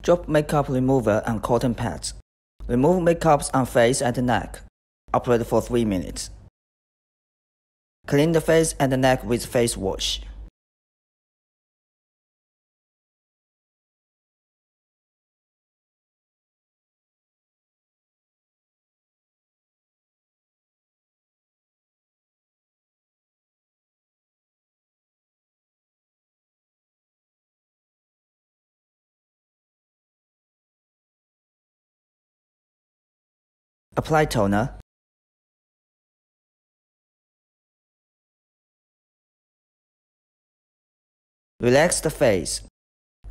Drop makeup remover on cotton pads. Remove makeups on face and neck. Operate for 3 minutes. Clean the face and neck with face wash. Apply toner. Relax the face.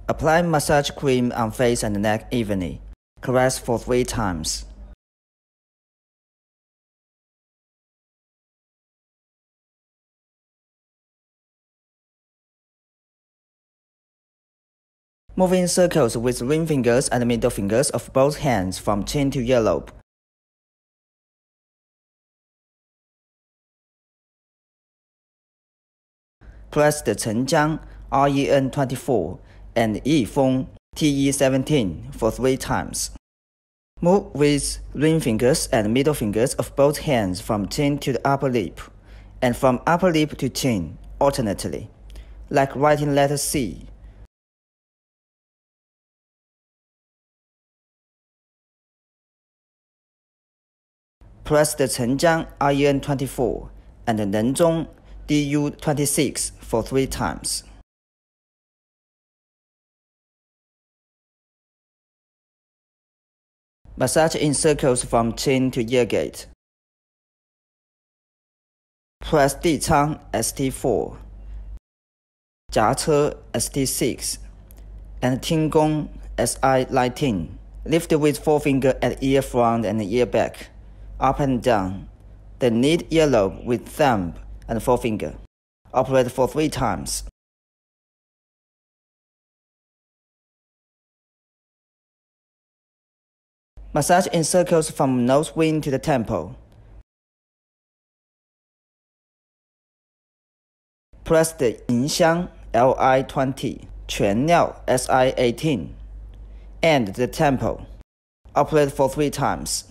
Apply massage cream on face and neck evenly. Caress for 3 times. Move in circles with ring fingers and middle fingers of both hands from chin to earlobe. Press the Chengjiang REN24 and Yifeng TE17 for 3 times. Move with ring fingers and middle fingers of both hands from chin to the upper lip, and from upper lip to chin, alternately, like writing letter C. Press the Chengjiang REN24 and the Nenzhong DU26 for 3 times. Massage in circles from chin to ear gate. Press Dichang ST4, Jiache ST6, and Tinggong SI19. Lift with forefinger at ear front and ear back, up and down. Then knead earlobe with thumb and forefinger. Operate for 3 times. Massage in circles from nose wing to the temple. Press the Yinxiang LI20, Quanliao SI18, and the temple. Operate for 3 times.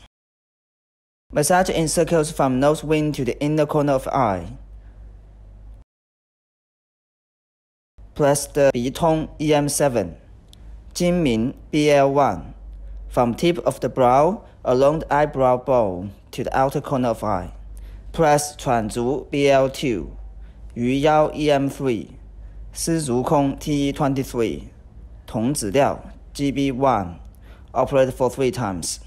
Massage in circles from nose wing to the inner corner of eye. Press the Bitong EM7, Jinmin BL1, from tip of the brow along the eyebrow bone to the outer corner of eye. Press Chuanzu BL2, Yuyao EM3, Sizukong TE23, Tongziliao GB1. Operate for 3 times.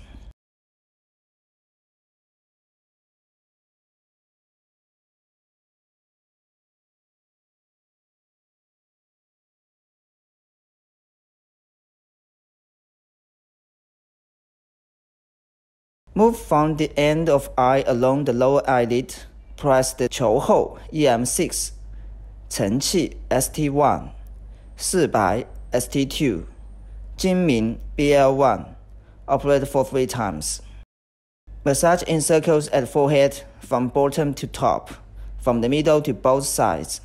Move from the end of eye along the lower eyelid. Press the Qiuhou EM6, Chengqi ST1, Sibai ST2, Jinmin BL1. Operate for 3 times. Massage in circles at forehead from bottom to top, from the middle to both sides.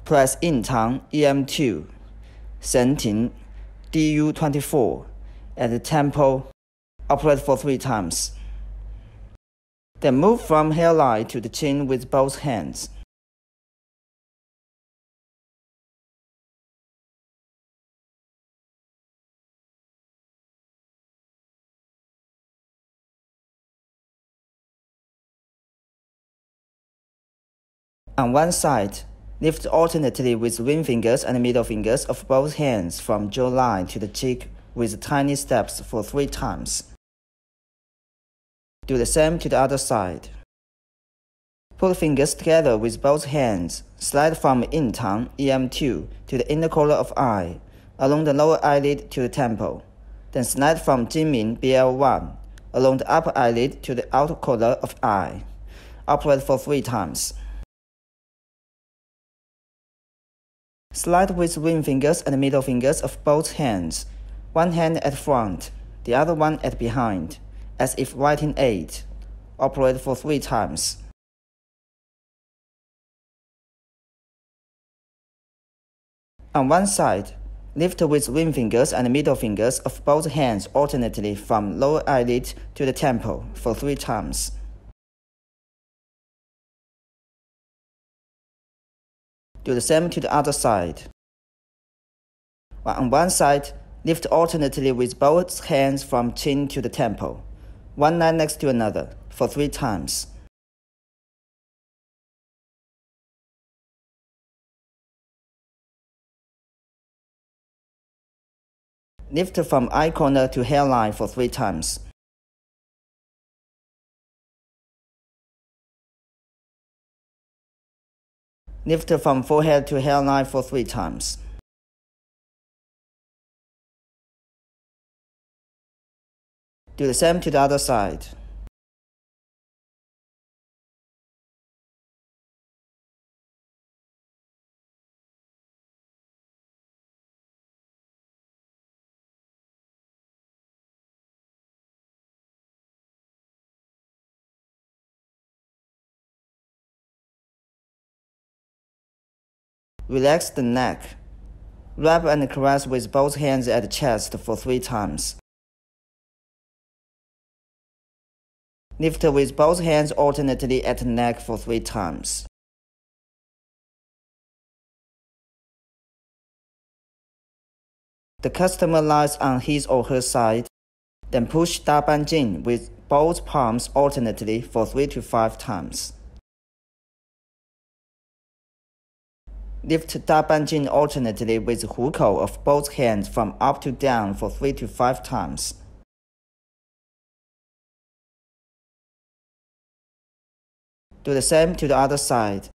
Press Yintang EM2, Shenting DU24 at the temple. Operate for 3 times. Then move from hairline to the chin with both hands. On one side, lift alternately with ring fingers and middle fingers of both hands from jawline to the cheek with tiny steps for 3 times. Do the same to the other side. Put fingers together with both hands. Slide from Yintang EM2 to the inner corner of eye, along the lower eyelid to the temple. Then slide from Jinmin BL1, along the upper eyelid to the outer corner of eye. Operate for 3 times. Slide with ring fingers and middle fingers of both hands, one hand at front, the other one at behind, as if writing 8. Operate for 3 times. On one side, Lift with ring fingers and middle fingers of both hands alternately from lower eyelid to the temple for 3 times. Do the same to the other side. While on one side, lift alternately with both hands from chin to the temple, one line next to another, for 3 times. Lift from eye corner to hairline for 3 times. Lift from forehead to hairline for 3 times. Do the same to the other side. Relax the neck. Rub and caress with both hands at the chest for 3 times. Lift with both hands alternately at the neck for 3 times. The customer lies on his or her side, then push Daban Jin with both palms alternately for 3 to 5 times. Lift Daban Jin alternately with hukou of both hands from up to down for 3 to 5 times. Do the same to the other side.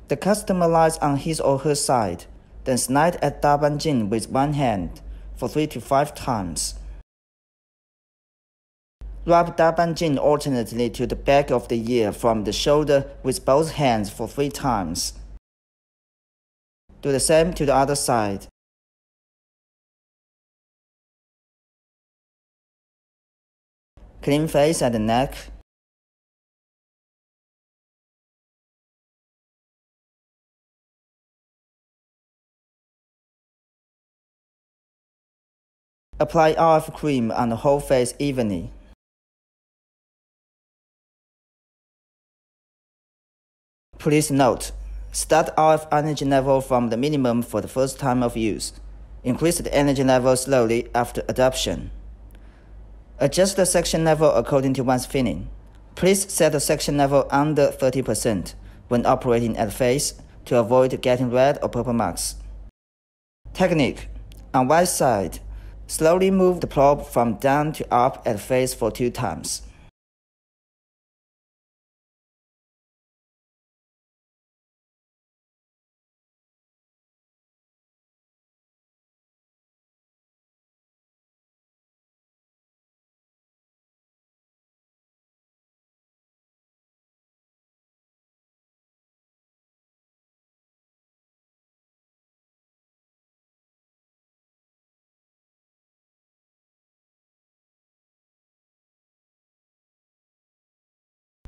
The customer lies on his or her side, then slide at Daban Jin with one hand for 3 to 5 times. Rub Daban Jin alternately to the back of the ear from the shoulder with both hands for 3 times. Do the same to the other side. Clean face and neck. Apply RF cream on the whole face evenly. Please note, start RF energy level from the minimum for the first time of use. Increase the energy level slowly after adoption. Adjust the section level according to one's feeling. Please set the section level under 30% when operating at face to avoid getting red or purple marks. Technique. On one side, slowly move the probe from down to up at face for 2 times.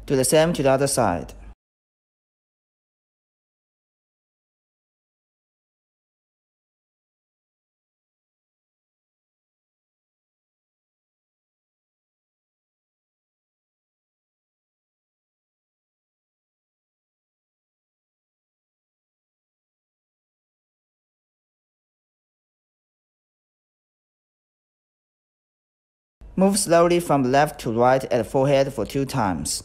Do the same to the other side. Move slowly from left to right at forehead for 2 times.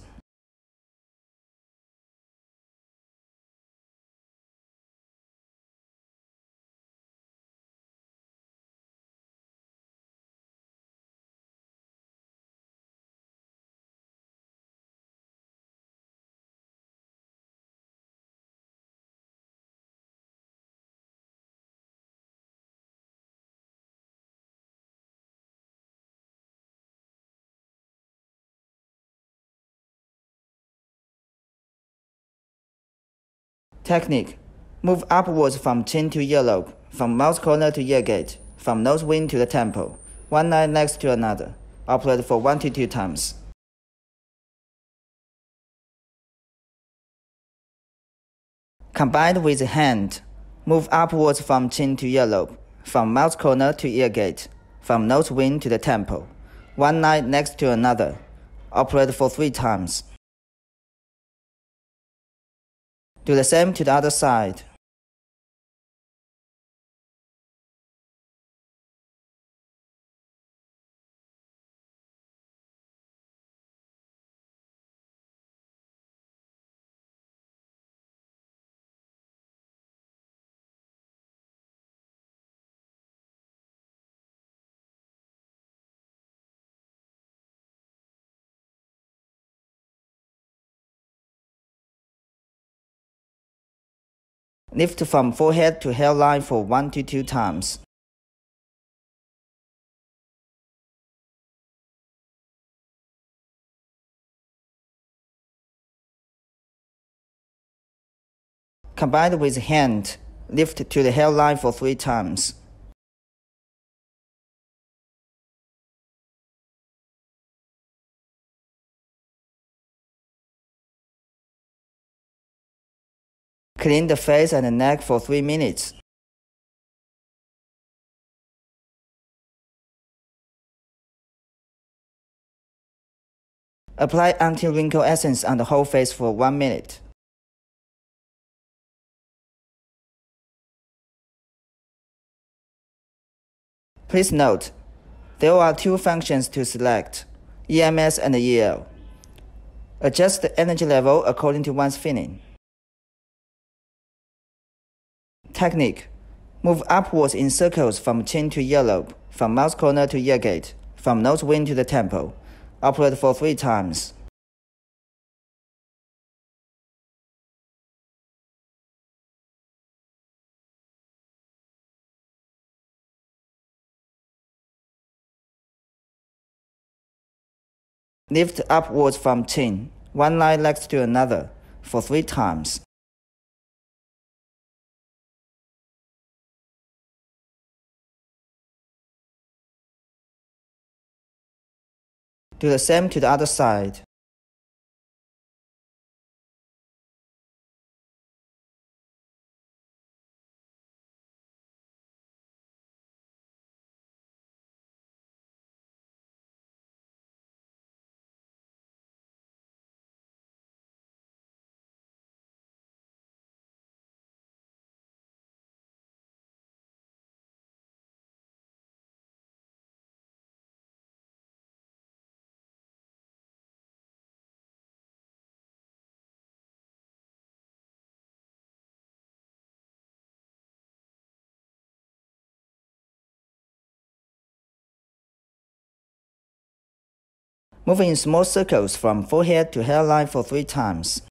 Technique. Move upwards from chin to earlobe, from mouth corner to ear gate, from nose wing to the temple, one line next to another. Operate for 1 to 2 times. Combined with the hand, move upwards from chin to earlobe, from mouth corner to ear gate, from nose wing to the temple, one line next to another. Operate for 3 times. Do the same to the other side. Lift from forehead to hairline for 1 to 2 times. Combined with hand, lift to the hairline for 3 times. Clean the face and the neck for 3 minutes. Apply anti-wrinkle essence on the whole face for 1 minute. Please note, there are 2 functions to select, EMS and EL. Adjust the energy level according to one's feeling. Technique: move upwards in circles from chin to earlobe, from mouth corner to ear gate, from nose wing to the temple. Operate for 3 times. Lift upwards from chin, one line next to another, for 3 times. Do the same to the other side. Move in small circles from forehead to hairline for 3 times.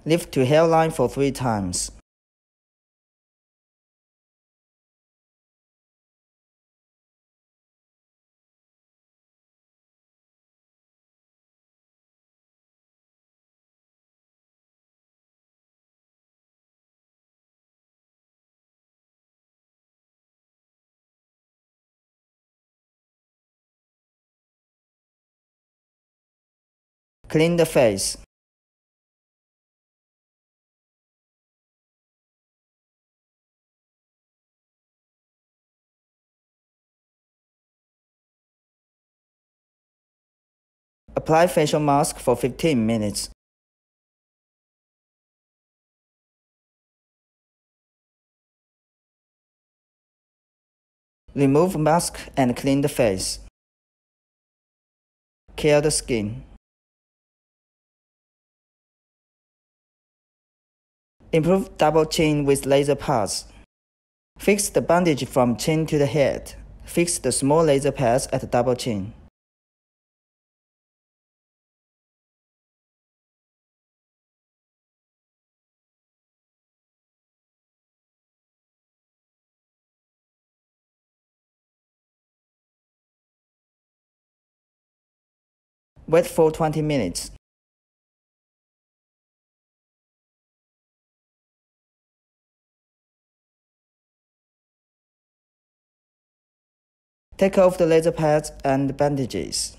Lift to hairline for 3 times. Clean the face. Apply facial mask for 15 minutes. Remove mask and clean the face. Care the skin. Improve double chin with laser pulse. Fix the bandage from chin to the head. Fix the small laser pads at the double chin. Wait for 20 minutes. Take off the laser pads and bandages.